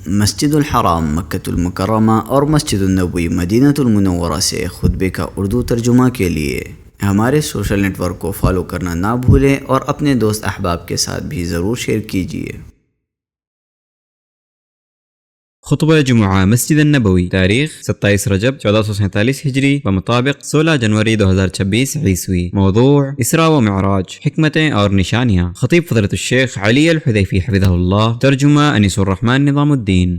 مسجد الحرام مکۃ المکرمہ اور مسجد النبوی مدینہ المنورہ سے خطبے کا اردو ترجمہ کے لیے ہمارے سوشل نیٹ ورک کو فالو کرنا نہ بھولیں اور اپنے دوست احباب کے ساتھ بھی ضرور شیئر کیجیے۔ خطبہ جمعہ مسجد النبوی، تاریخ 27 رجب 1447 ہجری بمطابق 16 جنوری 2026 عیسوی۔ موضوع اسراء و معراج، حکمتیں اور نشانیاں۔ خطیب فضیلۃ الشیخ علی الحذیفی حفظہ اللہ، ترجمہ انیس الرحمن نظام الدین۔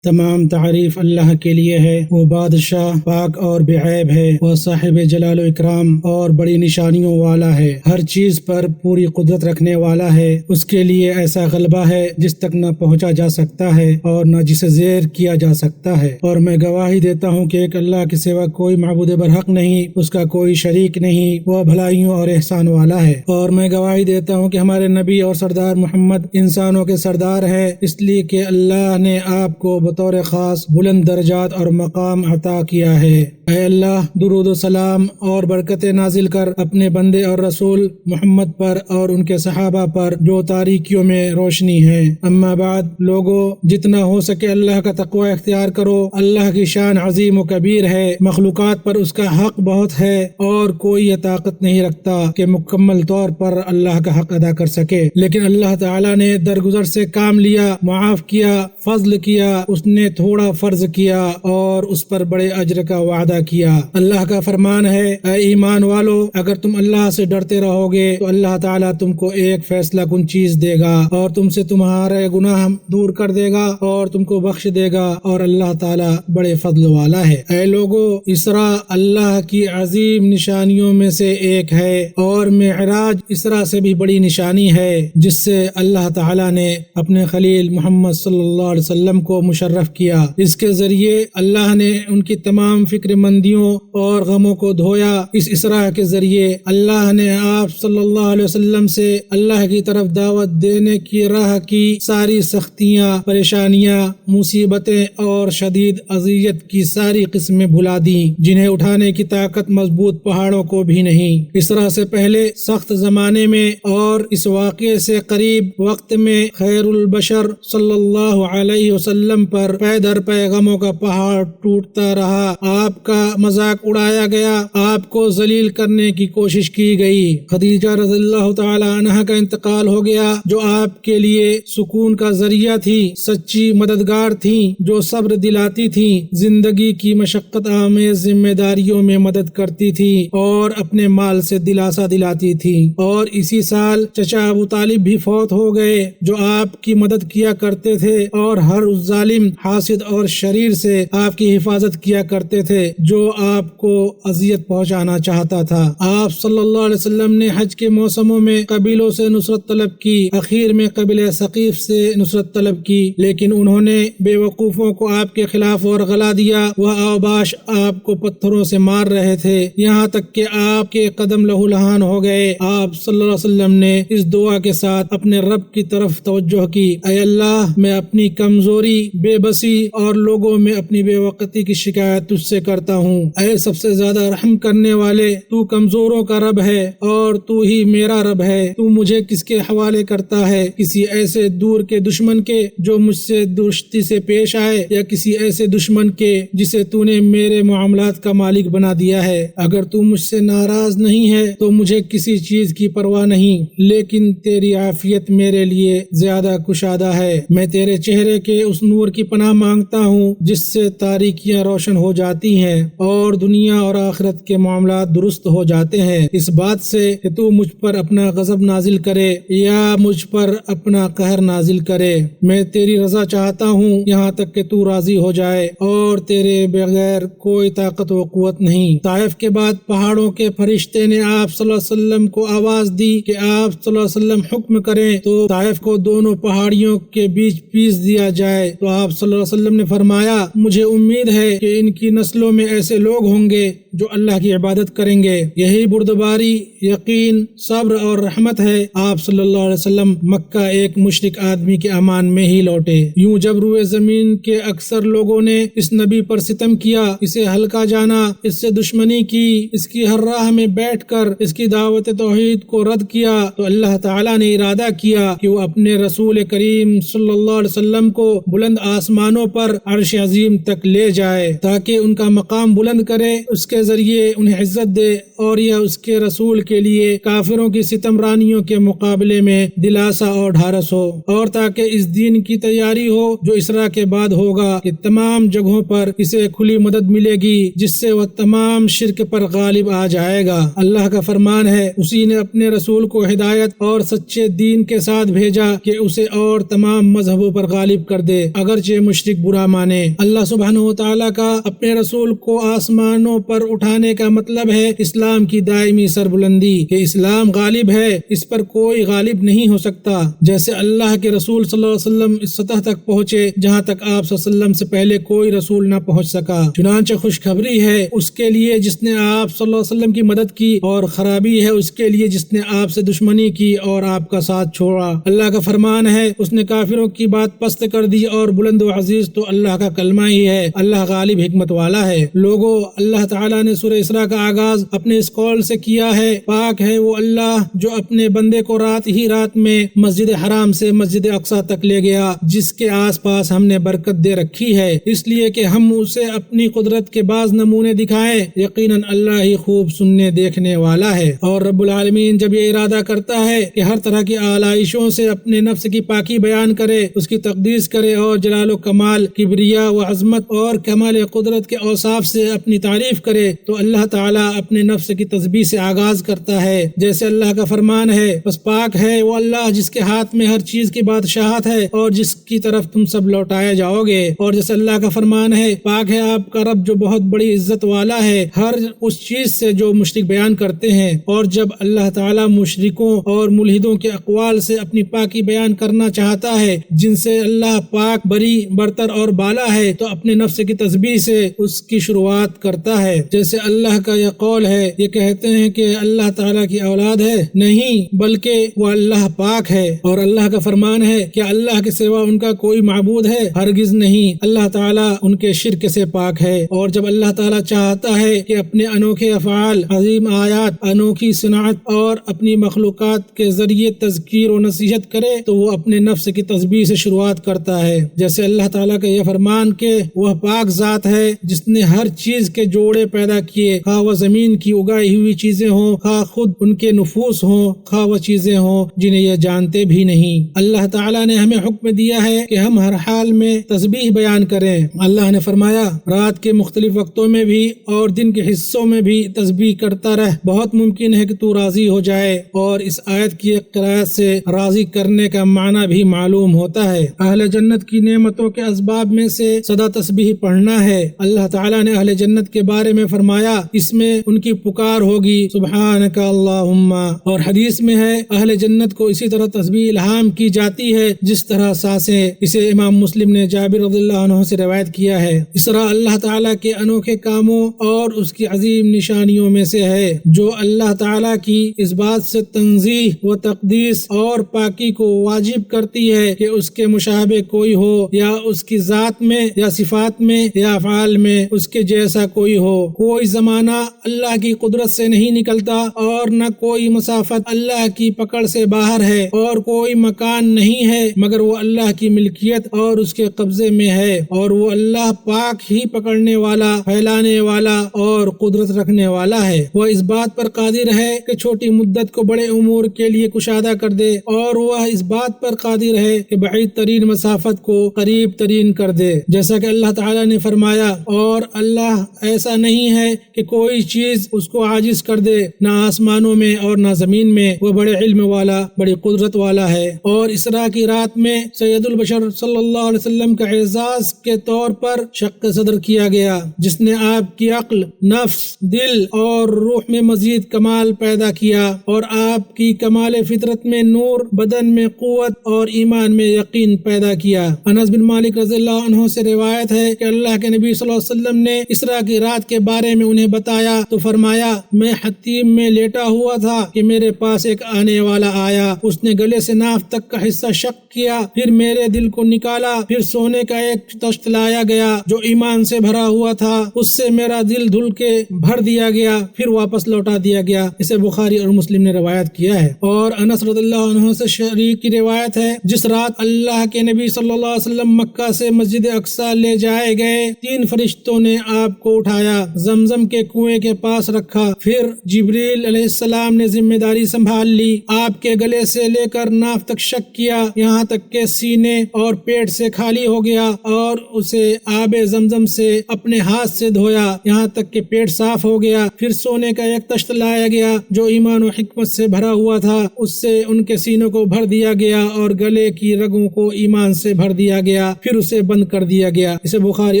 تمام تعریف اللہ کے لیے ہے، وہ بادشاہ پاک اور بے عیب ہے، وہ صاحب جلال و اکرام اور بڑی نشانیوں والا ہے، ہر چیز پر پوری قدرت رکھنے والا ہے۔ اس کے لیے ایسا غلبہ ہے جس تک نہ پہنچا جا سکتا ہے اور نہ جسے زیر کیا جا سکتا ہے، اور میں گواہی دیتا ہوں کہ ایک اللہ کے سوا کوئی معبود برحق نہیں، اس کا کوئی شریک نہیں، وہ بھلائیوں اور احسان والا ہے۔ اور میں گواہی دیتا ہوں کہ ہمارے نبی اور سردار محمد انسانوں کے سردار ہے، اس لیے کہ اللہ نے آپ کو بطور خاص بلند درجات اور مقام عطا کیا ہے۔ اے اللہ، درود و سلام اور برکتیں نازل کر اپنے بندے اور رسول محمد پر اور ان کے صحابہ پر جو تاریکیوں میں روشنی ہے۔ اما بعد، لوگو، جتنا ہو سکے اللہ کا تقوی اختیار کرو۔ اللہ کی شان عظیم و کبیر ہے، مخلوقات پر اس کا حق بہت ہے اور کوئی یہ طاقت نہیں رکھتا کہ مکمل طور پر اللہ کا حق ادا کر سکے، لیکن اللہ تعالیٰ نے درگزر سے کام لیا، معاف کیا، فضل کیا، اس نے تھوڑا فرض کیا اور اس پر بڑے اجر کا وعدہ کیا۔ اللہ کا فرمان ہے، اے ایمان والو، اگر تم اللہ سے ڈرتے رہو گے تو اللہ تعالیٰ تم کو ایک فیصلہ کن چیز دے گا اور تم سے تمہارے گناہ دور کر دے گا اور تم کو بخش دے گا، اور اللہ تعالیٰ بڑے فضل والا ہے۔ اے لوگو، اسراء اللہ کی عظیم نشانیوں میں سے ایک ہے، اور معراج اسراء سے بھی بڑی نشانی ہے، جس سے اللہ تعالیٰ نے اپنے خلیل محمد صلی اللہ علیہ وسلم کو مشرف کیا۔ اس کے ذریعے اللہ نے ان کی تمام فکر مندیوں اور غموں کو دھویا۔ اس اسراء کے ذریعے اللہ نے آپ صلی اللہ علیہ وسلم سے اللہ کی طرف دعوت دینے کی راہ کی ساری سختیاں، پریشانیاں، مصیبتیں اور شدید اذیت کی ساری قسمیں بھلا دیں، جنہیں اٹھانے کی طاقت مضبوط پہاڑوں کو بھی نہیں۔ اسراء سے پہلے سخت زمانے میں اور اس واقعے سے قریب وقت میں خیر البشر صلی اللہ علیہ وسلم پر پے در پے غموں کا پہاڑ ٹوٹتا رہا۔ آپ کا مذاق اڑایا گیا، آپ کو ذلیل کرنے کی کوشش کی گئی۔ خدیجہ رضی اللہ تعالی عنہا کا انتقال ہو گیا، جو آپ کے لیے سکون کا ذریعہ تھی، سچی مددگار تھی، جو صبر دلاتی تھی، زندگی کی مشقت آمیز ذمہ داریوں میں مدد کرتی تھی اور اپنے مال سے دلاسا دلاتی تھی۔ اور اسی سال چچا ابو طالب بھی فوت ہو گئے، جو آپ کی مدد کیا کرتے تھے اور ہر اس ظالم، حاسد اور شریر سے آپ کی حفاظت کیا کرتے تھے جو آپ کو اذیت پہنچانا چاہتا تھا۔ آپ صلی اللہ علیہ وسلم نے حج کے موسموں میں قبیلوں سے نصرت طلب کی، اخیر میں قبیلہ ثقیف سے نصرت طلب کی، لیکن انہوں نے بے وقوفوں کو آپ کے خلاف اور غلا دیا۔ وہ اوباش آپ کو پتھروں سے مار رہے تھے، یہاں تک کہ آپ کے قدم لہو لہان ہو گئے۔ آپ صلی اللہ علیہ وسلم نے اس دعا کے ساتھ اپنے رب کی طرف توجہ کی، اے اللہ، میں اپنی کمزوری، بے بسی اور لوگوں میں اپنی بے وقتی کی شکایت تجھ سے کرتا ہوں۔ اے سب سے زیادہ رحم کرنے والے، تو کمزوروں کا رب ہے اور تو ہی میرا رب ہے۔ تو مجھے کس کے حوالے کرتا ہے؟ کسی ایسے دور کے دشمن کے جو مجھ سے درستی سے پیش آئے، یا کسی ایسے دشمن کے جسے تو نے میرے معاملات کا مالک بنا دیا ہے؟ اگر تو مجھ سے ناراض نہیں ہے تو مجھے کسی چیز کی پرواہ نہیں، لیکن تیری عافیت میرے لیے زیادہ کشادہ ہے۔ میں تیرے چہرے کے اس نور کی پناہ مانگتا ہوں جس سے تاریکیاں روشن ہو جاتی ہیں اور دنیا اور آخرت کے معاملات درست ہو جاتے ہیں، اس بات سے کہ تو مجھ پر اپنا غضب نازل کرے یا مجھ پر اپنا قہر نازل کرے۔ میں تیری رضا چاہتا ہوں یہاں تک کہ تو راضی ہو جائے، اور تیرے بغیر کوئی طاقت و قوت نہیں۔ طائف کے بعد پہاڑوں کے فرشتے نے آپ صلی اللہ علیہ وسلم کو آواز دی کہ آپ صلی اللہ علیہ وسلم حکم کریں تو طائف کو دونوں پہاڑیوں کے بیچ پیس دیا جائے، تو آپ صلی اللہ علیہ وسلم نے فرمایا مجھے امید ہے کہ ان کی نسلوں میں ایسے لوگ ہوں گے جو اللہ کی عبادت کریں گے، یہی بردباری، یقین، صبر اور رحمت ہے۔ آپ صلی اللہ علیہ وسلم مکہ ایک مشرک آدمی کے امان میں ہی لوٹے۔ یوں جب روئے زمین کے اکثر لوگوں نے اس نبی پر ستم کیا، اسے ہلکا جانا، اس سے دشمنی کی، اس کی ہر راہ میں بیٹھ کر اس کی دعوت توحید کو رد کیا، تو اللہ تعالیٰ نے ارادہ کیا کہ وہ اپنے رسول کریم صلی اللہ علیہ وسلم کو بلند آسمانوں پر عرش عظیم تک لے جائے تاکہ ان کا مقام بلند کرے، اس کے ذریعے انہیں عزت دے، اور یہ اس کے رسول کے لیے کافروں کی ستم رانیوں کے مقابلے میں دلاسا اور ڈھارس ہو، اور تاکہ اس دین کی تیاری ہو جو اسراء کے بعد ہوگا کہ تمام جگہوں پر اسے کھلی مدد ملے گی جس سے وہ تمام شرک پر غالب آ جائے گا۔ اللہ کا فرمان ہے، اسی نے اپنے رسول کو ہدایت اور سچے دین کے ساتھ بھیجا کہ اسے اور تمام مذہبوں پر غالب کر دے اگرچہ مشرک برا مانے۔ اللہ سبحانہ و تعالیٰ کا اپنے رسول کو آسمانوں پر اٹھانے کا مطلب ہے اسلام کی دائمی سربلندی، کہ اسلام غالب ہے، اس پر کوئی غالب نہیں ہو سکتا۔ جیسے اللہ کے رسول صلی اللہ علیہ وسلم اس سطح تک پہنچے جہاں تک آپ صلی اللہ علیہ وسلم سے پہلے کوئی رسول نہ پہنچ سکا۔ چنانچہ خوشخبری ہے اس کے لیے جس نے آپ صلی اللہ علیہ وسلم کی مدد کی، اور خرابی ہے اس کے لیے جس نے آپ سے دشمنی کی اور آپ کا ساتھ چھوڑا۔ اللہ کا فرمان ہے، اس نے کافروں کی بات پست کر دی، اور بلند و عزیز تو اللہ کا کلمہ ہی ہے، اللہ غالب حکمت والا ہے۔ لوگوں، اللہ تعالیٰ نے سورہ اسراء کا آغاز اپنے اس قول سے کیا ہے، پاک ہے وہ اللہ جو اپنے بندے کو رات ہی رات میں مسجد حرام سے مسجد اقصی تک لے گیا، جس کے آس پاس ہم نے برکت دے رکھی ہے، اس لیے کہ ہم اسے اپنی قدرت کے بعض نمونے دکھائیں، یقیناً اللہ ہی خوب سننے دیکھنے والا ہے۔ اور رب العالمین جب یہ ارادہ کرتا ہے کہ ہر طرح کی آلائشوں سے اپنے نفس کی پاکی بیان کرے، اس کی تقدیس کرے، اور جلال و کمال، کبریا و عظمت اور کمال قدرت کے اوصاف سے اپنی تعریف کرے، تو اللہ تعالیٰ اپنے نفس کی تسبیح سے آغاز کرتا ہے، جیسے اللہ کا فرمان ہے، بس پاک ہے وہ اللہ جس کے ہاتھ میں ہر چیز کی بادشاہت ہے اور جس کی طرف تم سب لوٹائے جاؤ گے۔ اور جیسے اللہ کا فرمان ہے، پاک ہے آپ کا رب جو بہت بڑی عزت والا ہے ہر اس چیز سے جو مشرک بیان کرتے ہیں۔ اور جب اللہ تعالیٰ مشرکوں اور ملحدوں کے اقوال سے اپنی پاکی بیان کرنا چاہتا ہے جن سے اللہ پاک، بری، برتر اور بالا ہے، تو اپنے نفس کی تسبیح سے اس کی شروعات کرتا ہے۔ جیسے اللہ کا یہ قول ہے، یہ کہتے ہیں کہ اللہ تعالیٰ کی اولاد ہے، نہیں بلکہ وہ اللہ پاک ہے۔ اور اللہ کا فرمان ہے کہ اللہ کے سوا ان کا کوئی معبود ہے، ہرگز نہیں، اللہ تعالیٰ ان کے شرک سے پاک ہے۔ اور جب اللہ تعالیٰ چاہتا ہے کہ اپنے انوکھے افعال، عظیم آیات، انوکھی صنعت اور اپنی مخلوقات کے ذریعے تذکیر و نصیحت کرے تو وہ اپنے نفس کی تسبیح سے شروعات کرتا ہے، جیسے اللہ تعالیٰ کا یہ فرمان کہ وہ پاک ذات ہے جس نے ہر چیز کے جوڑے پیدا کیے، خواہ وہ زمین کی اگائی ہوئی چیزیں ہوں، خواہ خود ان کے نفوس ہوں، خواہ وہ چیزیں ہوں جنہیں یہ جانتے بھی نہیں۔ اللہ تعالیٰ نے ہمیں حکم دیا ہے کہ ہم ہر حال میں تسبیح بیان کریں۔ اللہ نے فرمایا، رات کے مختلف وقتوں میں بھی اور دن کے حصوں میں بھی تسبیح کرتا رہ، بہت ممکن ہے کہ تو راضی ہو جائے۔ اور اس آیت کی ایک قرائت سے راضی کرنے کا معنی بھی معلوم ہوتا ہے۔ اہل جنت کی نعمتوں کے اسباب میں سے سدا تسبیح پڑھنا ہے۔ اللہ تعالیٰ نے اہل جنت کے بارے میں فرمایا، اس میں ان کی پکار ہوگی، سبحانک اللہم۔ اور حدیث میں ہے، اہل جنت کو اسی طرح تسبیح الہام کی جاتی ہے جس طرح سانسیں۔ اسے امام مسلم نے جابر رضی اللہ عنہ سے روایت کیا ہے۔ اس طرح اللہ تعالیٰ کے انوکھے کاموں اور اس کی عظیم نشانیوں میں سے ہے جو اللہ تعالیٰ کی اس بات سے تنزیہ و تقدیس اور پاکی کو واجب کرتی ہے کہ اس کے مشابہ کوئی ہو، یا اس کی ذات میں یا صفات میں یا افعال میں اس کے جیسا کوئی ہو۔ کوئی زمانہ اللہ کی قدرت سے نہیں نکلتا، اور نہ کوئی مسافت اللہ کی پکڑ سے باہر ہے، اور کوئی مکان نہیں ہے مگر وہ اللہ کی ملکیت اور اس کے قبضے میں ہے، اور وہ اللہ پاک ہی پکڑنے والا، پھیلانے والا اور قدرت رکھنے والا ہے۔ وہ اس بات پر قادر ہے کہ چھوٹی مدت کو بڑے امور کے لیے کشادہ کر دے، اور وہ اس بات پر قادر ہے کہ بعید ترین مسافت کو قریب ترین کر دے، جیسا کہ اللہ تعالیٰ نے فرمایا، اور اللہ ایسا نہیں ہے کہ کوئی چیز اس کو عاجز کر دے، نہ آسمانوں میں اور نہ زمین میں، وہ بڑے علم والا، بڑی قدرت والا ہے۔ اور اسراء کی رات میں سید البشر صلی اللہ علیہ وسلم کا اعزاز کے طور پر شق صدر کیا گیا، جس نے آپ کی عقل، نفس، دل اور روح میں مزید کمال پیدا کیا، اور آپ کی کمال فطرت میں نور، بدن میں قوت اور ایمان میں یقین پیدا کیا۔ انس بن مالک رضی اللہ عنہ سے روایت ہے کہ اللہ کے نبی صلی اللہ علیہ وسلم نے اسراء کی رات کے بارے میں انہیں بتایا تو فرمایا میں حتیم میں لیٹا ہوا تھا کہ میرے پاس ایک آنے والا آیا، اس نے گلے سے ناف تک کا حصہ شق کیا، پھر میرے دل کو نکالا، پھر سونے کا ایک تشت لایا گیا جو ایمان سے بھرا ہوا تھا، اس سے میرا دل دھل کے بھر دیا گیا، پھر واپس لوٹا دیا گیا۔ اسے بخاری اور مسلم نے روایت کیا ہے۔ اور انس رضی اللہ عنہ سے شریک کی روایت ہے، جس رات اللہ کے نبی صلی اللہ علیہ وسلم مکہ سے مسجد اقصی لے جائے گئے، 3 فرشتوں نے آپ کو اٹھایا، زمزم کے کنویں کے پاس رکھا، پھر جبریل علیہ السلام نے ذمہ داری سنبھال لی، آپ کے گلے سے لے کر ناف تک شق کیا، یہاں تک کہ سینے اور پیٹ سے خالی ہو گیا، اور اسے آب زمزم سے اپنے ہاتھ سے دھویا یہاں تک کہ پیٹ صاف ہو گیا، پھر سونے کا ایک تشت لایا گیا جو ایمان و حکمت سے بھرا ہوا تھا، اس سے ان کے سینوں کو بھر دیا گیا اور گلے کی رگوں کو ایمان سے بھر دیا گیا، پھر اسے بند کر دیا گیا۔ اسے بخاری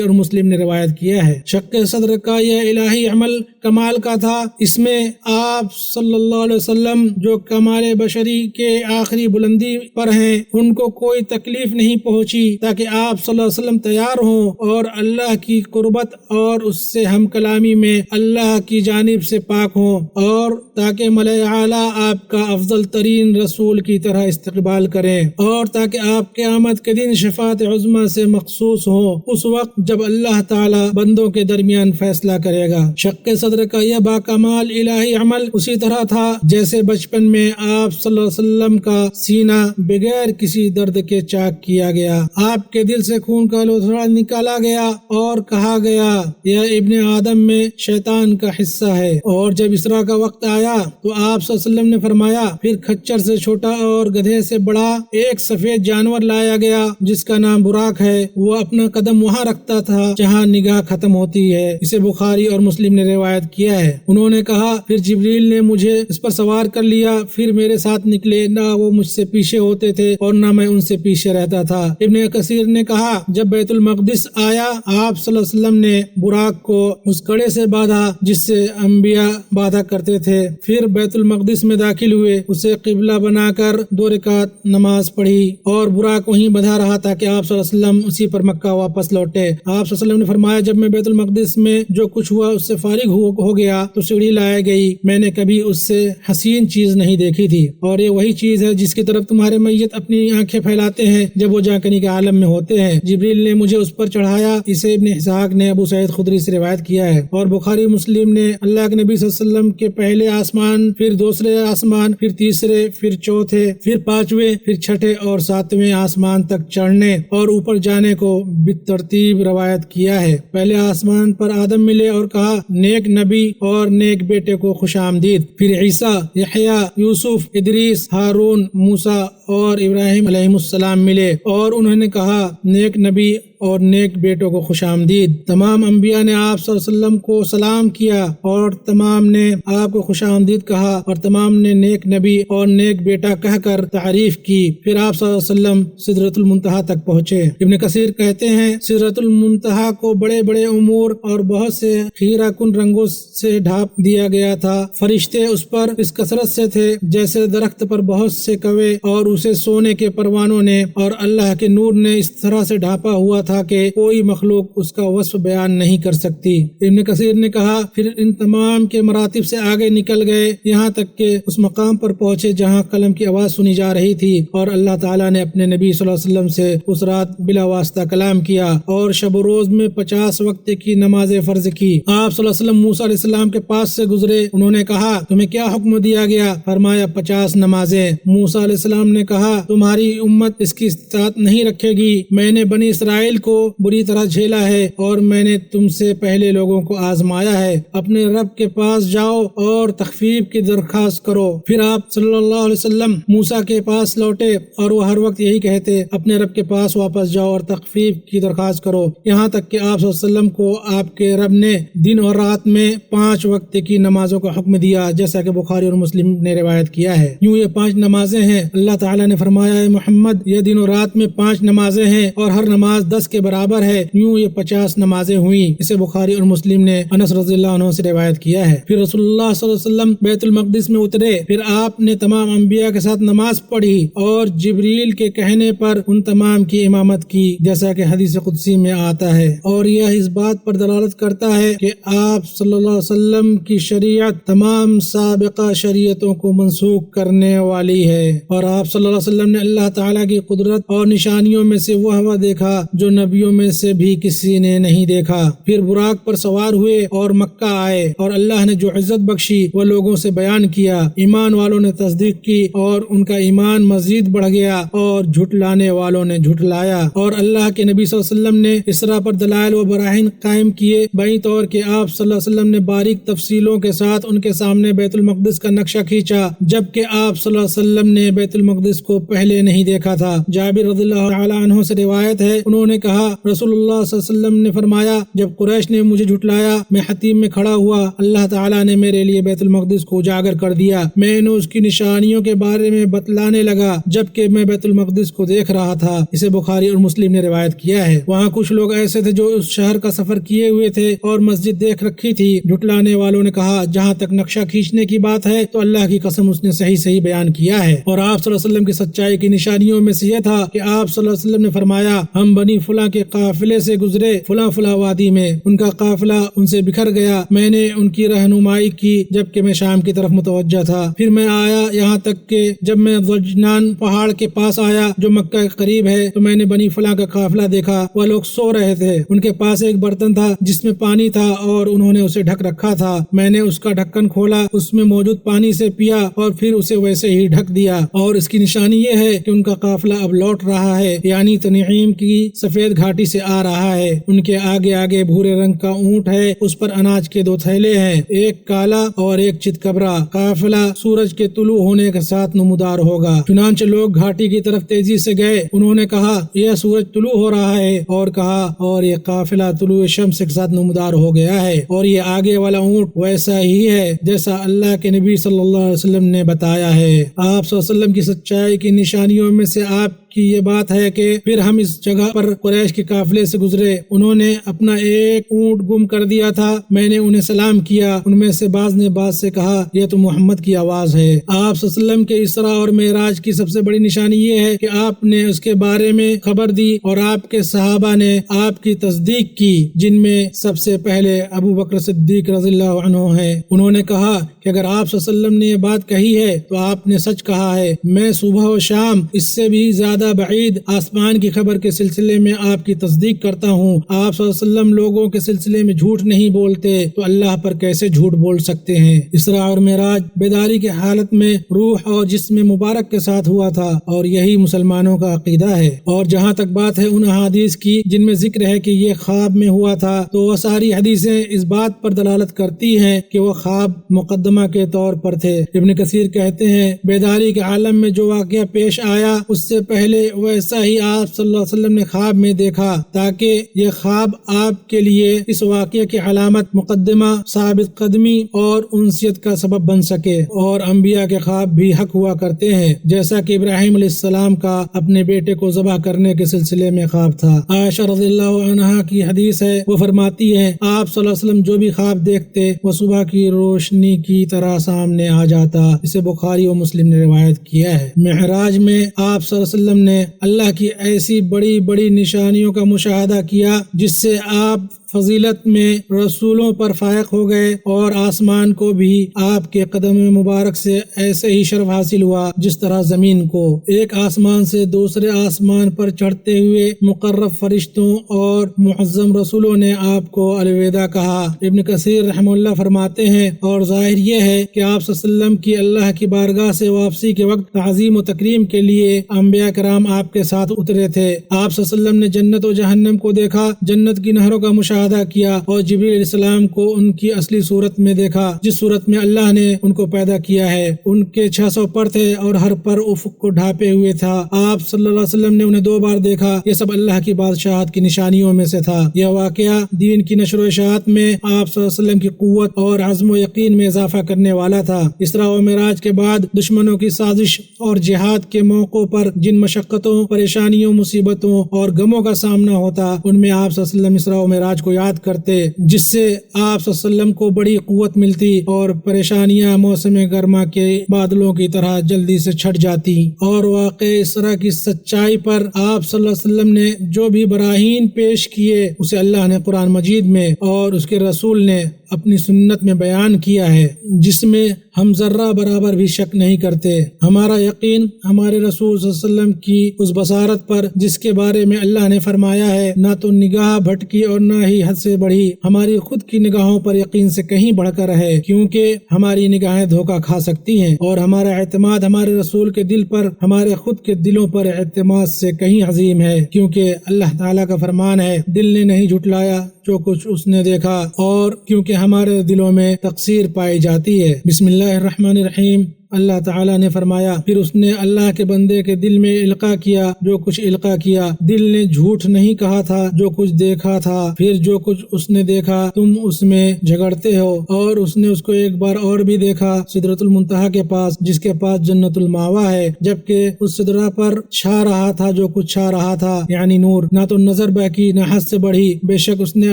اور مسلم نے روایت کیا ہے۔ شق صدر کا یہ الہی عمل کمال کا تھا، اس میں آپ صلی اللہ علیہ وسلم جو کمال بشری کے آخری بلندی پر ہیں، ان کو کوئی تکلیف نہیں پہنچی تاکہ آپ صلی اللہ علیہ وسلم تیار ہوں اور اللہ کی قربت اور اس سے ہم کلامی میں اللہ کی جانب سے پاک ہوں، اور تاکہ ملائے اعلیٰ آپ کا افضل ترین رسول کی طرح استقبال کریں، اور تاکہ آپ قیامت کے دن شفاعت عظمیٰ سے مخصوص ہوں، اس وقت جب اللہ تعالی بندوں کے درمیان فیصلہ کرے گا۔ شق صدر کا یہ باکمال الہی عمل اسی طرح تھا جیسے بچپن میں آپ صلی اللہ علیہ وسلم کا سینہ بغیر کسی درد کے چاک کیا گیا، آپ کے دل سے خون کا لوتھڑا نکالا گیا اور کہا گیا یہ ابن آدم میں شیطان کا حصہ ہے۔ اور جب اسراء کا وقت آیا تو آپ صلی اللہ علیہ وسلم نے فرمایا پھر کھچر سے چھوٹا اور گدھے سے بڑا ایک سفید جانور لایا گیا جس کا نام براق ہے، وہ اپنا قدم وہاں رکھتا تھا جہاں نگاہ ختم ہوتی ہے۔ اسے بخاری اور مسلم نے روایت کیا ہے۔ انہوں نے کہا پھر جبریل نے مجھے اس پر سوار کر لیا، پھر میرے ساتھ نکلے، نہ وہ مجھ سے پیچھے ہوتے تھے اور نہ میں ان سے پیچھے رہتا تھا۔ ابن کثیر نے کہا جب بیت المقدس آیا آپ صلی اللہ علیہ وسلم نے براق کو اس کڑے سے باندھا جس سے انبیاء باندھا کرتے تھے، پھر بیت المقدس میں داخل ہوئے، اسے قبلہ بنا کر 2 رکعت نماز پڑھی اور براق وہیں بندھا رہا تاکہ آپ صلی اللہ علیہ وسلم اسی پر مکہ واپس لوٹے۔ آپ صلی اللہ علیہ وسلم نے فرمایا جب میں بیت المقدس میں جو کچھ ہوا اس سے فارغ ہو گیا تو سیڑھی لائی گئی، میں نے کبھی اس سے حسین چیز نہیں دیکھی تھی، اور یہ وہی چیز ہے جس کی طرف تمہارے میت اپنی آنکھیں پھیلاتے ہیں جب وہ جاکنی کے عالم میں ہوتے ہیں۔ جبریل نے مجھے اس پر چڑھایا۔ اسے ابن اسحاق نے ابو سعید خدری سے روایت کیا ہے۔ اور بخاری مسلم نے اللہ کے نبی صلی اللہ علیہ وسلم کے پہلے آسمان، پھر دوسرے آسمان، پھر تیسرے، پھر چوتھے، پھر 5ویں، پھر 6ٹھے اور 7ویں آسمان تک چڑھنے اور اوپر جانے کو بالترتیب روایت کیا ہے۔ پہلے آسمان پر آدم ملے اور کہا نیک نبی اور نیک بیٹے کو خوش آمدید، پھر عیسیٰ، یحییٰ، یوسف، ادریس، ہارون، موسیٰ اور ابراہیم علیہ السلام ملے اور انہوں نے کہا نیک نبی اور نیک بیٹوں کو خوش آمدید۔ تمام انبیاء نے آپ صلی اللہ علیہ وسلم کو سلام کیا اور تمام نے آپ کو خوش آمدید کہا اور تمام نے نیک نبی اور نیک بیٹا کہہ کر تعریف کی۔ پھر آپ صلی اللہ علیہ وسلم سدرۃ المنتہا تک پہنچے۔ ابن کثیر کہتے ہیں سدرۃ المنتہا کو بڑے بڑے امور اور بہت سے خیرہ کن رنگوں سے ڈھانپ دیا گیا تھا، فرشتے اس پر اس کثرت سے تھے جیسے درخت پر بہت سے کوے، اور اسے سونے کے پروانوں نے اور اللہ کے نور نے اس طرح سے ڈھانپا ہوا تھا کہ کوئی مخلوق اس کا وصف بیان نہیں کر سکتی۔ ابن کثیر نے کہا پھر ان تمام کے مراتب سے آگے نکل گئے یہاں تک کہ اس مقام پر پہنچے جہاں قلم کی آواز سنی جا رہی تھی، اور اللہ تعالیٰ نے اپنے نبی صلی اللہ علیہ وسلم سے اس رات بلا واسطہ کلام کیا اور شب و روز میں 50 وقت کی نماز فرض کی۔ آپ صلی اللہ علیہ وسلم موسیٰ علیہ السلام کے پاس سے گزرے، انہوں نے کہا تمہیں کیا حکم دیا گیا؟ فرمایا 50 نمازیں۔ موسیٰ علیہ السلام نے کہا تمہاری امت اس کی استطاعت نہیں رکھے گی، میں نے بنی اسرائیل کو بری طرح جھیلا ہے اور میں نے تم سے پہلے لوگوں کو آزمایا ہے، اپنے رب کے پاس جاؤ اور تخفیف کی درخواست کرو۔ پھر آپ صلی اللہ علیہ وسلم موسیٰ کے پاس لوٹے اور وہ ہر وقت یہی کہتے اپنے رب کے پاس واپس جاؤ اور تخفیف کی درخواست کرو، یہاں تک کہ آپ صلی اللہ علیہ وسلم کو آپ کے رب نے دن اور رات میں 5 وقت کی نمازوں کا حکم دیا جیسا کہ بخاری اور مسلم نے روایت کیا ہے۔ یوں یہ 5 نمازیں ہیں۔ اللہ تعالیٰ نے فرمایا اے محمد یہ دن اور رات میں 5 نمازیں ہیں اور ہر نماز 10 اس کے برابر ہے، یوں یہ 50 نمازیں ہوئیں۔ اسے بخاری اور مسلم نے انس رضی اللہ عنہ سے روایت کیا ہے۔ پھر رسول اللہ صلی اللہ علیہ وسلم بیت المقدس میں اترے، پھر آپ نے تمام انبیاء کے ساتھ نماز پڑھی اور جبریل کے کہنے پر ان تمام کی امامت کی، جیسا کہ حدیث قدسی میں آتا ہے، اور یہ اس بات پر دلالت کرتا ہے کہ آپ صلی اللہ علیہ وسلم کی شریعت تمام سابقہ شریعتوں کو منسوخ کرنے والی ہے، اور آپ صلی اللہ علیہ وسلم نے اللہ تعالیٰ کی قدرت اور نشانیوں میں سے وہ دیکھا جو نبیوں میں سے بھی کسی نے نہیں دیکھا۔ پھر براق پر سوار ہوئے اور مکہ آئے، اور اللہ نے جو عزت بخشی وہ لوگوں سے بیان کیا۔ ایمان والوں نے تصدیق کی اور ان کا ایمان مزید بڑھ گیا، اور جھٹلانے والوں نے جھٹلایا، اور اللہ کے نبی صلی اللہ علیہ وسلم نے اسراء پر دلائل و براہین قائم کیے، بیں طور کہ آپ صلی اللہ علیہ وسلم نے باریک تفصیلوں کے ساتھ ان کے سامنے بیت المقدس کا نقشہ کھینچا، جبکہ آپ صلی اللہ علیہ وسلم نے بیت المقدس کو پہلے نہیں دیکھا تھا۔ جابر رضی اللہ تعالی عنہ سے روایت ہے، انہوں نے کہا رسول اللہ صلی اللہ علیہ وسلم نے فرمایا، جب قریش نے مجھے جھٹلایا میں حتیم میں کھڑا ہوا، اللہ تعالیٰ نے میرے لیے بیت المقدس کو اجاگر کر دیا، میں نے اس کی نشانیوں کے بارے میں بتلانے لگا جبکہ میں بیت المقدس کو دیکھ رہا تھا۔ اسے بخاری اور مسلم نے روایت کیا ہے۔ وہاں کچھ لوگ ایسے تھے جو اس شہر کا سفر کیے ہوئے تھے اور مسجد دیکھ رکھی تھی۔ جھٹلانے والوں نے کہا جہاں تک نقشہ کھینچنے کی بات ہے تو اللہ کی قسم اس نے صحیح بیان کیا ہے، اور آپ صلی اللہ علیہ وسلم کی سچائی کی نشانیوں میں سے یہ تھا کہ آپ صلی اللہ علیہ وسلم نے فرمایا، ہم بنی فلاں کے قافلے سے گزرے فلاں وادی میں، ان کا قافلہ ان سے بکھر گیا، میں نے ان کی رہنمائی کی جبکہ میں شام کی طرف متوجہ تھا، پھر میں آیا یہاں تک کہ جب میں ضجنان پہاڑ کے پاس آیا جو مکہ کے قریب ہے تو میں نے بنی فلاں کا قافلہ دیکھا، وہ لوگ سو رہے تھے، ان کے پاس ایک برتن تھا جس میں پانی تھا اور انہوں نے اسے ڈھک رکھا تھا، میں نے اس کا ڈھکن کھولا، اس میں موجود پانی سے پیا اور پھر اسے ویسے ہی ڈھک دیا، اور اس کی نشانی یہ ہے کہ ان کا قافلہ اب لوٹ رہا ہے، یعنی تنعیم کی سفید گھاٹی سے آ رہا ہے، ان کے آگے بھورے رنگ کا اونٹ ہے، اس پر اناج کے 2 تھیلے ہیں، ایک کالا اور ایک چتکبرا، قافلہ سورج کے طلوع ہونے کے ساتھ نمودار ہوگا۔ چنانچہ لوگ گھاٹی کی طرف تیزی سے گئے، انہوں نے کہا یہ سورج طلوع ہو رہا ہے، اور کہا اور یہ قافلہ طلوع شمس کے ساتھ نمودار ہو گیا ہے، اور یہ آگے والا اونٹ ویسا ہی ہے جیسا اللہ کے نبی صلی اللہ علیہ وسلم نے بتایا ہے۔ آپ صلی اللہ علیہ وسلم کی سچائی کی نشانیوں میں سے آپ کی یہ بات ہے کہ پھر ہم اس جگہ پر قریش کے قافلے سے گزرے، انہوں نے اپنا ایک اونٹ گم کر دیا تھا، میں نے انہیں سلام کیا، ان میں سے بعض نے بعض سے کہا یہ تو محمد کی آواز ہے۔ آپ صلی اللہ علیہ وسلم کے اسراء اور معراج کی سب سے بڑی نشانی یہ ہے کہ آپ نے اس کے بارے میں خبر دی اور آپ کے صحابہ نے آپ کی تصدیق کی، جن میں سب سے پہلے ابو بکر صدیق رضی اللہ عنہ ہیں۔ انہوں نے کہا کہ اگر آپ صلی اللہ علیہ وسلم نے یہ بات کہی ہے تو آپ نے سچ کہا ہے، میں صبح و شام اس سے بھی زیادہ بعید آسمان کی خبر کے سلسلے میں آپ کی تصدیق کرتا ہوں۔ آپ صلی اللہ علیہ وسلم لوگوں کے سلسلے میں جھوٹ نہیں بولتے تو اللہ پر کیسے جھوٹ بول سکتے ہیں؟ اسراء اور معراج بیداری کی حالت میں روح اور جسم مبارک کے ساتھ ہوا تھا، اور یہی مسلمانوں کا عقیدہ ہے۔ اور جہاں تک بات ہے ان احادیث کی جن میں ذکر ہے کہ یہ خواب میں ہوا تھا، تو وہ ساری حدیثیں اس بات پر دلالت کرتی ہیں کہ وہ خواب مقدمہ کے طور پر تھے۔ ابن کثیر کہتے ہیں بیداری کے عالم میں جو واقعہ پیش آیا اس سے پہلے ویسا ہی آپ صلی اللہ علیہ وسلم نے خواب میں دیکھا، تاکہ یہ خواب آپ کے لیے اس واقعے کی علامت، مقدمہ، ثابت قدمی اور انسیت کا سبب بن سکے۔ اور انبیاء کے خواب بھی حق ہوا کرتے ہیں، جیسا کہ ابراہیم علیہ السلام کا اپنے بیٹے کو ذبح کرنے کے سلسلے میں خواب تھا۔ عائشہ رضی اللہ عنہا کی حدیث ہے، وہ فرماتی ہے آپ صلی اللہ علیہ وسلم جو بھی خواب دیکھتے وہ صبح کی روشنی کی طرح سامنے آ جاتا۔ اسے بخاری و مسلم نے روایت کیا ہے۔ معراج میں آپ صلی اللہ علیہ وسلم نے اللہ کی ایسی بڑی بڑی نشانیوں کا مشاہدہ کیا جس سے آپ فضیلت میں رسولوں پر فائق ہو گئے، اور آسمان کو بھی آپ کے قدم مبارک سے ایسے ہی شرف حاصل ہوا جس طرح زمین کو۔ ایک آسمان سے دوسرے آسمان پر چڑھتے ہوئے مقرب فرشتوں اور معظم رسولوں نے آپ کو الوداع کہا۔ ابن کثیر رحمہ اللہ فرماتے ہیں اور ظاہر یہ ہے کہ آپ صلی اللہ علیہ وسلم کی اللہ کی بارگاہ سے واپسی کے وقت تعظیم و تکریم کے لیے انبیاء کرام آپ کے ساتھ اترے تھے۔ آپ صلی اللہ علیہ وسلم نے جنت و جہنم کو دیکھا، جنت کی نہروں کا مشاہدہ مشاہدہ کیا اور جبریل علیہ السلام کو ان کی اصلی صورت میں دیکھا، جس صورت میں اللہ نے ان کو پیدا کیا ہے۔ ان کے 600 پر تھے اور ہر پر افق کو ڈھانپے ہوئے تھا۔ آپ صلی اللہ علیہ وسلم نے انہیں 2 بار دیکھا۔ یہ سب اللہ کی بادشاہت کی نشانیوں میں سے تھا۔ یہ واقعہ دین کی نشر و اشاعت میں آپ صلی اللہ علیہ وسلم کی قوت اور عزم و یقین میں اضافہ کرنے والا تھا۔ اسراء و معراج کے بعد دشمنوں کی سازش اور جہاد کے موقعوں پر جن مشقتوں، پریشانیوں، مصیبتوں اور غموں کا سامنا ہوتا، ان میں آپ صلی اللہ علیہ وسلم اسراء و معراج کو یاد کرتے، جس سے آپ صلی اللہ علیہ وسلم کو بڑی قوت ملتی اور پریشانیاں موسم گرما کے بادلوں کی طرح جلدی سے چھٹ جاتی۔ اور واقع اسراء کی سچائی پر آپ صلی اللہ علیہ وسلم نے جو بھی براہین پیش کیے، اسے اللہ نے قرآن مجید میں اور اس کے رسول نے اپنی سنت میں بیان کیا ہے، جس میں ہم ذرہ برابر بھی شک نہیں کرتے۔ ہمارا یقین ہمارے رسول صلی اللہ علیہ وسلم کی اس بصارت پر، جس کے بارے میں اللہ نے فرمایا ہے، نہ تو نگاہ بھٹکی اور نہ ہی حد سے بڑھی، ہماری خود کی نگاہوں پر یقین سے کہیں بڑھ کر ہے، کیونکہ ہماری نگاہیں دھوکہ کھا سکتی ہیں، اور ہمارا اعتماد ہمارے رسول کے دل پر ہمارے خود کے دلوں پر اعتماد سے کہیں عظیم ہے، کیونکہ اللہ تعالیٰ کا فرمان ہے، دل نے نہیں جھٹلایا جو کچھ اس نے دیکھا، اور کیونکہ ہمارے دلوں میں تقصیر پائی جاتی ہے۔ بسم اللہ الرحمن الرحیم۔ اللہ تعالیٰ نے فرمایا، پھر اس نے اللہ کے بندے کے دل میں القاء کیا جو کچھ القاء کیا، دل نے جھوٹ نہیں کہا تھا جو کچھ دیکھا تھا، پھر جو کچھ اس نے دیکھا تم اس میں جھگڑتے ہو، اور اس نے اس کو ایک بار اور بھی دیکھا سدرۃ المنتہا کے پاس، جس کے پاس جنت الماوا ہے، جبکہ اس سدرہ پر چھا رہا تھا جو کچھ چھا رہا تھا، یعنی نور، نہ تو نظر باقی نہ حد سے بڑھی، بے شک اس نے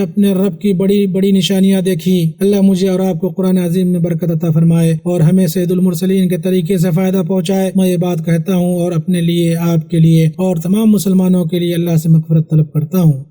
اپنے رب کی بڑی بڑی نشانیاں دیکھی۔ اللہ مجھے اور آپ کو قرآن عظیم میں برکت عطا فرمائے اور ہمیں سید المرسلین کے طریقے سے فائدہ پہنچائے۔ میں یہ بات کہتا ہوں اور اپنے لیے، آپ کے لیے اور تمام مسلمانوں کے لیے اللہ سے مغفرت طلب کرتا ہوں۔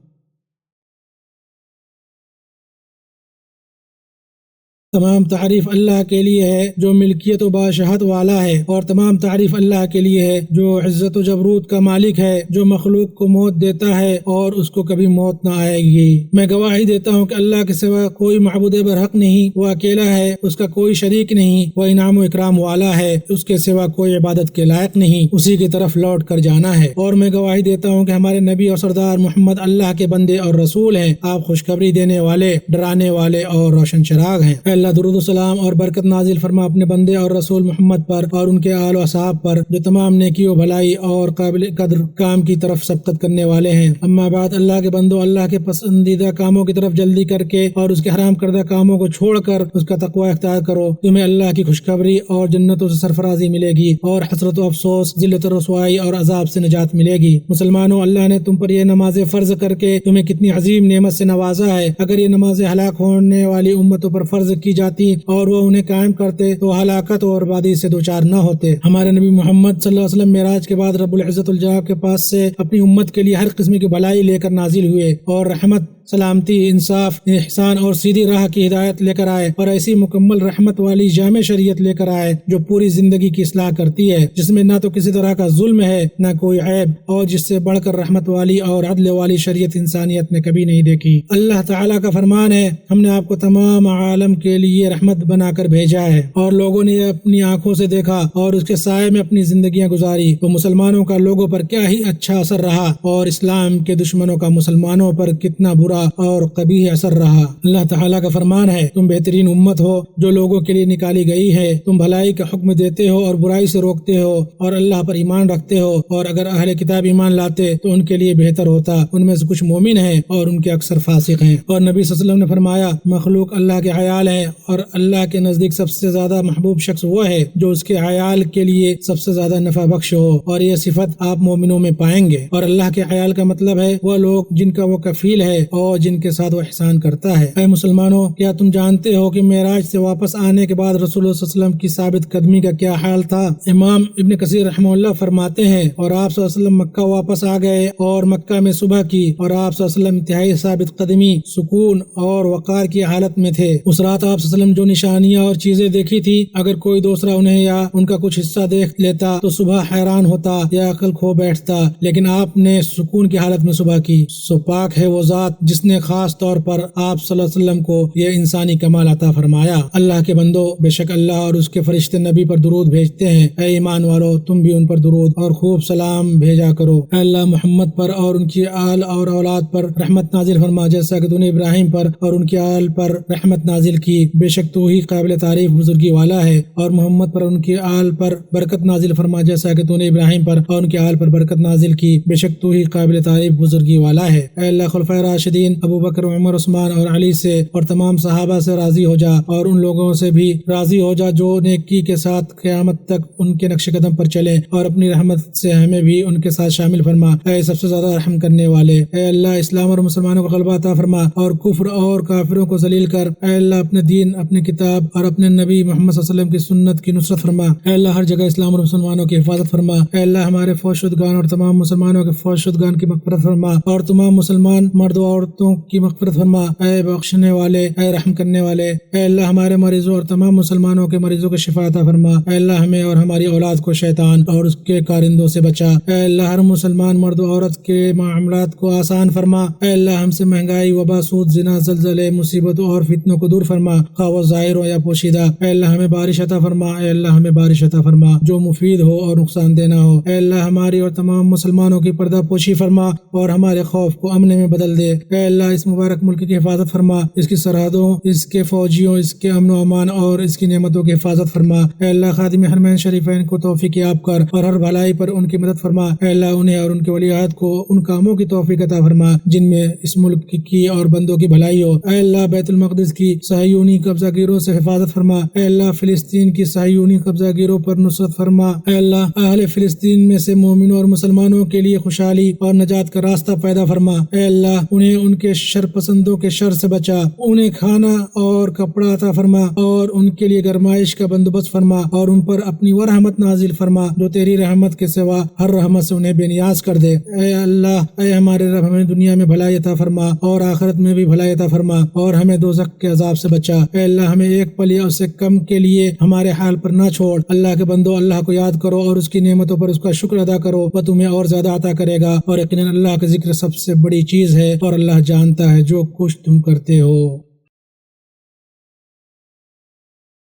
تمام تعریف اللہ کے لیے ہے جو ملکیت و بادشاہت والا ہے، اور تمام تعریف اللہ کے لیے ہے جو عزت و جبروت کا مالک ہے، جو مخلوق کو موت دیتا ہے اور اس کو کبھی موت نہ آئے گی۔ میں گواہی دیتا ہوں کہ اللہ کے سوا کوئی معبود برحق نہیں، وہ اکیلا ہے، اس کا کوئی شریک نہیں، وہ انعام و اکرام والا ہے، اس کے سوا کوئی عبادت کے لائق نہیں، اسی کی طرف لوٹ کر جانا ہے۔ اور میں گواہی دیتا ہوں کہ ہمارے نبی اور سردار محمد اللہ کے بندے اور رسول ہیں، آپ خوشخبری دینے والے، ڈرانے والے اور روشن چراغ ہیں۔ اللہ درود و سلام اور برکت نازل فرما اپنے بندے اور رسول محمد پر اور ان کے آل و اصحاب پر، جو تمام نیکی و بھلائی اور قابل قدر کام کی طرف سبقت کرنے والے ہیں۔ اما بعد، اللہ کے بندو، اللہ کے پسندیدہ کاموں کی طرف جلدی کر کے اور اس کے حرام کردہ کاموں کو چھوڑ کر اس کا تقوی اختیار کرو، تمہیں اللہ کی خوشخبری اور جنتوں سے سرفرازی ملے گی، اور حسرت و افسوس، ذلت و رسوائی اور عذاب سے نجات ملے گی۔ مسلمانوں، اللہ نے تم پر یہ نمازیں فرض کر کے تمہیں کتنی عظیم نعمت سے نوازا ہے۔ اگر یہ نمازیں ہلاک ہونے والی امتوں پر فرض کی جاتی اور وہ انہیں قائم کرتے تو ہلاکت اور بربادی سے دوچار نہ ہوتے۔ ہمارے نبی محمد صلی اللہ علیہ وسلم معراج کے بعد رب العزت الجلال کے پاس سے اپنی امت کے لیے ہر قسم کی بھلائی لے کر نازل ہوئے، اور رحمت، سلامتی، انصاف، احسان اور سیدھی راہ کی ہدایت لے کر آئے، اور ایسی مکمل رحمت والی جامع شریعت لے کر آئے جو پوری زندگی کی اصلاح کرتی ہے، جس میں نہ تو کسی طرح کا ظلم ہے نہ کوئی عیب، اور جس سے بڑھ کر رحمت والی اور عدل والی شریعت انسانیت نے کبھی نہیں دیکھی۔ اللہ تعالیٰ کا فرمان ہے، ہم نے آپ کو تمام عالم کے لیے رحمت بنا کر بھیجا ہے، اور لوگوں نے اپنی آنکھوں سے دیکھا اور اس کے سائے میں اپنی زندگیاں گزاری، تو مسلمانوں کا لوگوں پر کیا ہی اچھا اثر رہا، اور اسلام کے دشمنوں کا مسلمانوں پر کتنا برا اور قبیح اثر رہا۔ اللہ تعالیٰ کا فرمان ہے، تم بہترین امت ہو جو لوگوں کے لیے نکالی گئی ہے، تم بھلائی کا حکم دیتے ہو اور برائی سے روکتے ہو، اور اللہ پر ایمان رکھتے ہو، اور اگر اہل کتاب ایمان لاتے تو ان کے لیے بہتر ہوتا، ان میں سے کچھ مومن ہیں اور ان کے اکثر فاسق ہیں۔ اور نبی صلی اللہ علیہ وسلم نے فرمایا، مخلوق اللہ کے عیال ہے، اور اللہ کے نزدیک سب سے زیادہ محبوب شخص وہ ہے جو اس کے عیال کے لیے سب سے زیادہ نفع بخش ہو، اور یہ صفت آپ مومنوں میں پائیں گے۔ اور اللہ کے عیال کا مطلب ہے وہ لوگ جن کا وہ کفیل ہے اور جن کے ساتھ وہ احسان کرتا ہے۔ اے مسلمانوں، کیا تم جانتے ہو کہ معراج سے واپس آنے کے بعد رسول اللہ صلی اللہ علیہ وسلم کی ثابت قدمی کا کیا حال تھا؟ امام ابن کثیر رحمہ اللہ فرماتے ہیں، اور آپ صلی اللہ علیہ وسلم مکہ واپس آ گئے اور مکہ میں صبح کی، اور آپ صلی اللہ علیہ وسلم انتہائی ثابت قدمی، سکون اور وقار کی حالت میں تھے۔ اس رات آپ صلی اللہ علیہ وسلم جو نشانیاں اور چیزیں دیکھی تھی، اگر کوئی دوسرا انہیں یا ان کا کچھ حصہ دیکھ لیتا تو صبح حیران ہوتا یا عقل کھو بیٹھتا، لیکن آپ نے سکون کی حالت میں صبح کی۔ سو پاک ہے وہ ذات جس نے خاص طور پر آپ صلی اللہ علیہ وسلم کو یہ انسانی کمال عطا فرمایا۔ اللہ کے بندو، بے شک اللہ اور اس کے فرشتے نبی پر درود بھیجتے ہیں۔ اے ایمان والو، تم بھی ان پر درود اور خوب سلام بھیجا کرو۔ اے اللہ محمد پر اور ان کی آل اور اولاد پر رحمت نازل فرما، جیسا کہ تو نے ابراہیم پر اور ان کی آل پر رحمت نازل کی۔ بے شک تو ہی قابل تعریف بزرگی والا ہے، اور محمد پر ان کی آل پر برکت نازل فرما، جیسا کہ تو نے ابراہیم پر اور ان کی آل پر برکت نازل کی۔ بے شک تو ہی قابل تعریف بزرگی والا ہے۔ اے اللہ خلفائے راشدین ابو بکر، عمر، عثمان اور علی سے اور تمام صحابہ سے راضی ہو جا، اور ان لوگوں سے بھی راضی ہو جا جو نیکی کے ساتھ قیامت تک ان کے نقش قدم پر چلے، اور اپنی رحمت سے ہمیں بھی ان کے ساتھ شامل فرما۔ اے سب سے زیادہ رحم کرنے والے، اے اللہ اسلام اور مسلمانوں کو غلبہ عطا فرما اور کفر اور کافروں کو ذلیل کر۔ اے اللہ اپنے دین، اپنی کتاب اور اپنے نبی محمد صلی اللہ علیہ وسلم کی سنت کی نصرت فرما۔ اے اللہ ہر جگہ اسلام اور مسلمانوں کی حفاظت فرما۔ اے اللہ ہمارے فوت شدگان اور تمام مسلمانوں کے فوت شدگان کی مغفرت فرما، اور تمام مسلمان مرد و عورتوں کی مغفرت فرما۔ اے بخشنے والے، اے رحم کرنے والے، اے اللہ ہمارے مریضوں اور تمام مسلمانوں کے مریضوں کو شفا عطا فرما۔ اے اللہ ہمیں اور ہماری اولاد کو شیطان اور اس کے کارندوں سے بچا۔ اے اللہ ہر مسلمان مرد و عورت کے معاملات کو آسان فرما۔ اے اللہ ہم سے مہنگائی، وبا، سود، زنا، زلزلے، مصیبتوں اور فتنوں کو دور فرما، خواہ وہ ظاہر ہو یا پوشیدہ۔ اے اللہ ہمیں بارش عطا فرما۔ اے اللہ ہمیں بارش عطا فرما جو مفید ہو اور نقصان دہ نہ ہو۔ اے اللہ ہماری اور تمام مسلمانوں کی پردہ پوشی فرما اور ہمارے خوف کو امن میں بدل دے۔ اے اللہ اس مبارک ملک کی حفاظت فرما، اس کی سرحدوں، اس کے فوجیوں، اس کے امن و امان اور اس کی نعمتوں کی حفاظت فرما۔ اے اللہ خادم حرمین شریفین کو توفیق یاب کر اور ہر بھلائی پر ان کی مدد فرما۔ اے اللہ انہیں اور ان کے ولی عہد کو ان کاموں کی توفیق عطا فرما جن میں اس ملک کی اور بندوں کی بھلائی ہو۔ اے اللہ بیت المقدس کی صہیونی قبضہ گیروں سے حفاظت فرما۔ اے اللہ فلسطین کی صہیونی قبضہ گیروں پر نصرت فرما۔ اے اللہ اہل فلسطین میں سے مومنوں اور مسلمانوں کے لیے خوشحالی اور نجات کا راستہ پیدا فرما۔ اے اللہ انہیں ان کے شر پسندوں کے شر سے بچا، انہیں کھانا اور کپڑا عطا فرما اور ان کے لیے گرمائش کا بندوبست فرما، اور ان پر اپنی وہ رحمت نازل فرما جو تیری رحمت کے سوا ہر رحمت سے انہیں بے نیاز کر دے۔ اے اللہ، اے ہمارے رب، ہمیں دنیا میں بھلائی عطا فرما اور آخرت میں بھی بھلائی عطا فرما، اور ہمیں دوزخ کے عذاب سے بچا۔ اے اللہ ہمیں ایک پل یا اس سے کم کے لیے ہمارے حال پر نہ چھوڑ۔ اللہ کے بندو، اللہ کو یاد کرو اور اس کی نعمتوں پر اس کا شکر ادا کرو، وہ تمہیں اور زیادہ عطا کرے گا، اور یقیناً اللہ کا ذکر سب سے بڑی چیز ہے، اور اللہ جانتا ہے جو کچھ تم کرتے ہو۔